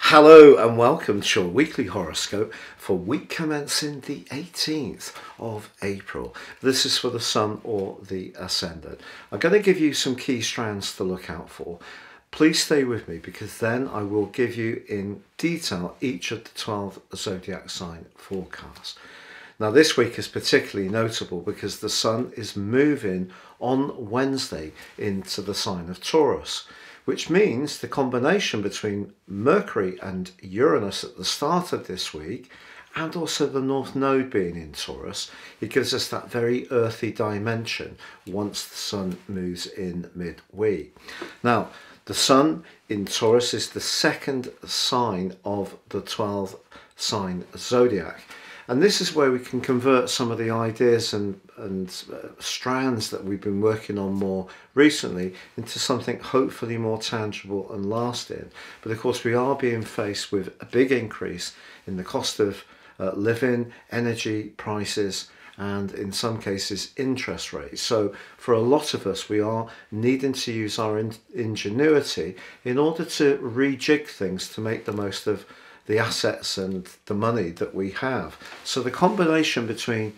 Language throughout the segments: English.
Hello and welcome to your weekly horoscope for week commencing the 18th of April. This is for the Sun or the Ascendant. I'm going to give you some key strands to look out for. Please stay with me because then I will give you in detail each of the 12 zodiac sign forecasts. Now this week is particularly notable because the Sun is moving on Wednesday into the sign of Taurus, which means the combination between Mercury and Uranus at the start of this week and also the North Node being in Taurus, it gives us that very earthy dimension once the Sun moves in midweek. Now, the Sun in Taurus is the second sign of the 12 sign zodiac. And this is where we can convert some of the ideas and strands that we've been working on more recently into something hopefully more tangible and lasting. But of course we are being faced with a big increase in the cost of living, energy prices, and in some cases interest rates. So for a lot of us we are needing to use our ingenuity in order to rejig things to make the most of the assets and the money that we have. So the combination between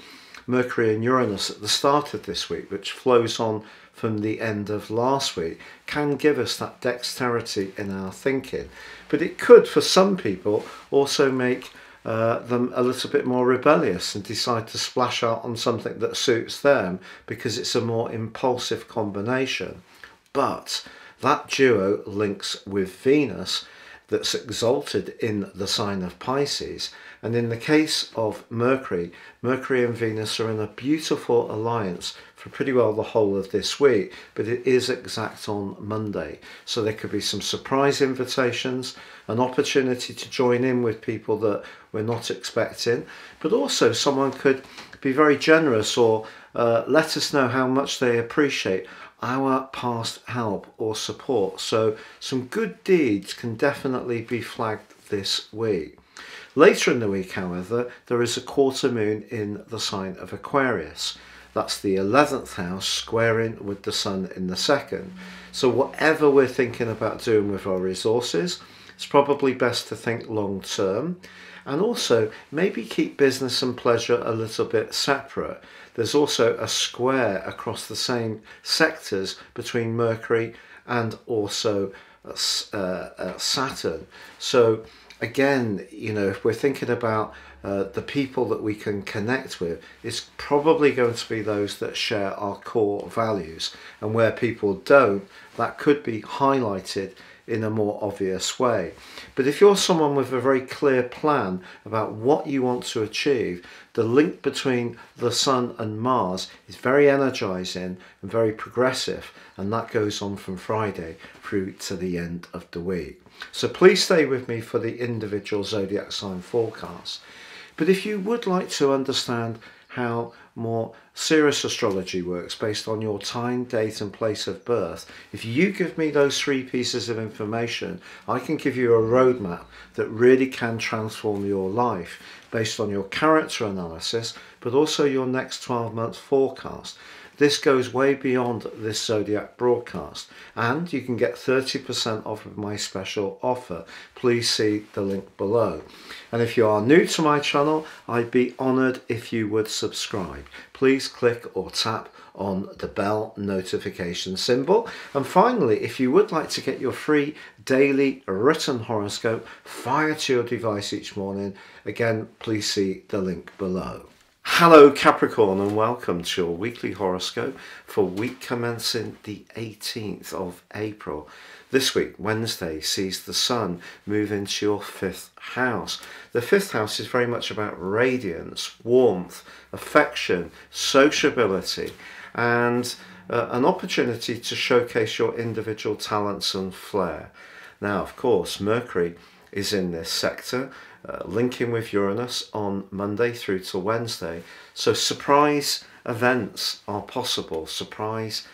Mercury and Uranus at the start of this week, which flows on from the end of last week, can give us that dexterity in our thinking. But it could, for some people, also make them a little bit more rebellious and decide to splash out on something that suits them because it's a more impulsive combination. But that duo links with Venus that's exalted in the sign of Pisces, and in the case of Mercury and Venus are in a beautiful alliance for pretty well the whole of this week, but it is exact on Monday, so there could be some surprise invitations, an opportunity to join in with people that we're not expecting, but also someone could be very generous or let us know how much they appreciate our past help or support. So some good deeds can definitely be flagged this week. Later in the week, however, there is a quarter moon in the sign of Aquarius. That's the 11th house squaring with the Sun in the second. So whatever we're thinking about doing with our resources, it's probably best to think long term, and also maybe keep business and pleasure a little bit separate. There's also a square across the same sectors between Mercury and also Saturn. So again, you know, if we're thinking about the people that we can connect with, it's probably going to be those that share our core values, and where people don't, that could be highlighted in a more obvious way. But if you're someone with a very clear plan about what you want to achieve, the link between the Sun and Mars is very energizing and very progressive, and that goes on from Friday through to the end of the week. So please stay with me for the individual zodiac sign forecast. But if you would like to understand how more serious astrology works based on your time, date and place of birth, if you give me those 3 pieces of information, I can give you a roadmap that really can transform your life based on your character analysis, but also your next 12-month forecast. This goes way beyond this Zodiac broadcast, and you can get 30% off of my special offer. Please see the link below. And if you are new to my channel, I'd be honoured if you would subscribe. Please click or tap on the bell notification symbol. And finally, if you would like to get your free daily written horoscope fired to your device each morning, again, please see the link below. Hello Capricorn and welcome to your weekly horoscope for week commencing the 18th of April. This week, Wednesday, sees the Sun move into your 5th house. The 5th house is very much about radiance, warmth, affection, sociability, and an opportunity to showcase your individual talents and flair. Now, of course, Mercury is in this sector, linking with Uranus on Monday through to Wednesday. So surprise events are possible, surprise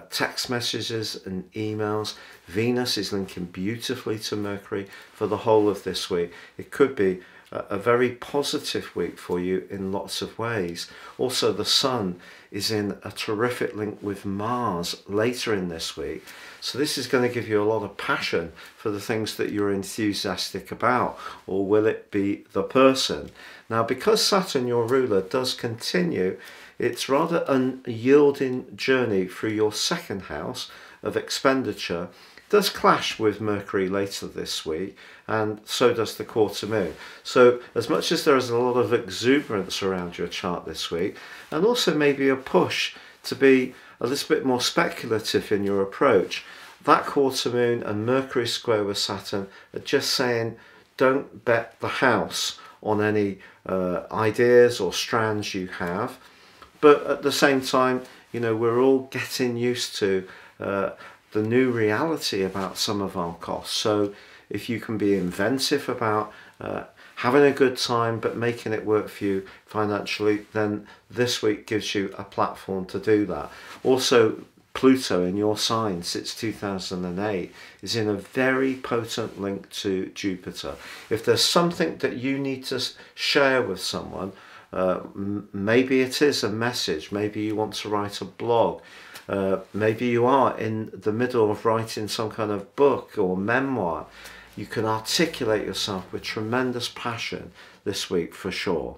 text messages and emails. Venus is linking beautifully to Mercury for the whole of this week. It could be a very positive week for you in lots of ways. Also, the Sun is in a terrific link with Mars later in this week. So this is going to give you a lot of passion for the things that you're enthusiastic about. Or will it be the person? Now, because Saturn, your ruler, does continue, it's rather an unyielding journey through your second house of expenditure. Does clash with Mercury later this week, and so does the quarter moon. So as much as there is a lot of exuberance around your chart this week, and also maybe a push to be a little bit more speculative in your approach, that quarter moon and Mercury square with Saturn are just saying don't bet the house on any ideas or strands you have. But at the same time, you know, we're all getting used to the new reality about some of our costs. So if you can be inventive about having a good time but making it work for you financially, then this week gives you a platform to do that. Also, Pluto in your sign since 2008 is in a very potent link to Jupiter. If there's something that you need to share with someone, maybe it is a message, maybe you want to write a blog, maybe you are in the middle of writing some kind of book or memoir, you can articulate yourself with tremendous passion this week for sure.